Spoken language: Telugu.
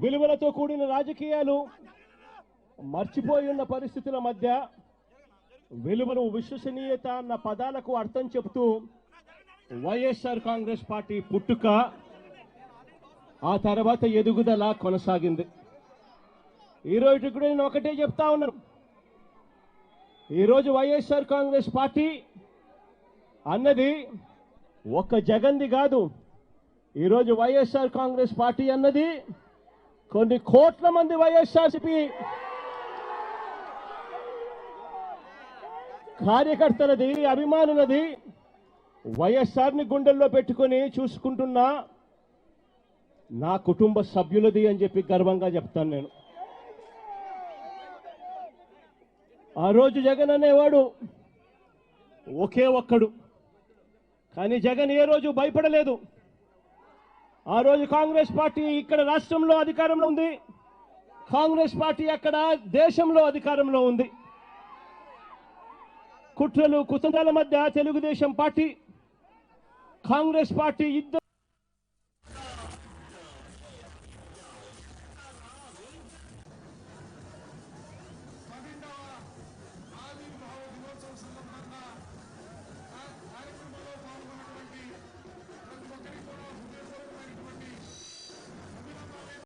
విలువలతో కూడిన రాజకీయాలు మర్చిపోయి ఉన్న పరిస్థితుల మధ్య విలువలు విశ్వసనీయత అన్న పదాలకు అర్థం చెబుతూ వైఎస్ఆర్ కాంగ్రెస్ పార్టీ పుట్టుక ఆ తర్వాత ఎదుగుదల కొనసాగింది. ఈరోజు కూడా నేను ఒకటే చెప్తా ఉన్నాను, ఈరోజు వైఎస్ఆర్ కాంగ్రెస్ పార్టీ అన్నది ఒక్క జగన్ది కాదు. ఈరోజు వైఎస్ఆర్ కాంగ్రెస్ పార్టీ అన్నది కొన్ని కోట్ల మంది వైఎస్ఆర్సీపీ కార్యకర్తలది, అభిమానులది. వైఎస్ఆర్ని గుండెల్లో పెట్టుకొని చూసుకుంటున్న నా కుటుంబ సభ్యులది అని చెప్పి గర్వంగా చెప్తాను నేను. ఆ రోజు జగన్ అనేవాడు ఒకే ఒక్కడు, కానీ జగన్ ఏ రోజు భయపడలేదు. ఆ రోజు కాంగ్రెస్ పార్టీ ఇక్కడ రాష్ట్రంలో అధికారంలో ఉంది, కాంగ్రెస్ పార్టీ అక్కడ దేశంలో అధికారంలో ఉంది. కుట్రలు కుతంత్రాల మధ్య తెలుగుదేశం పార్టీ కాంగ్రెస్ పార్టీ ఇద్దరు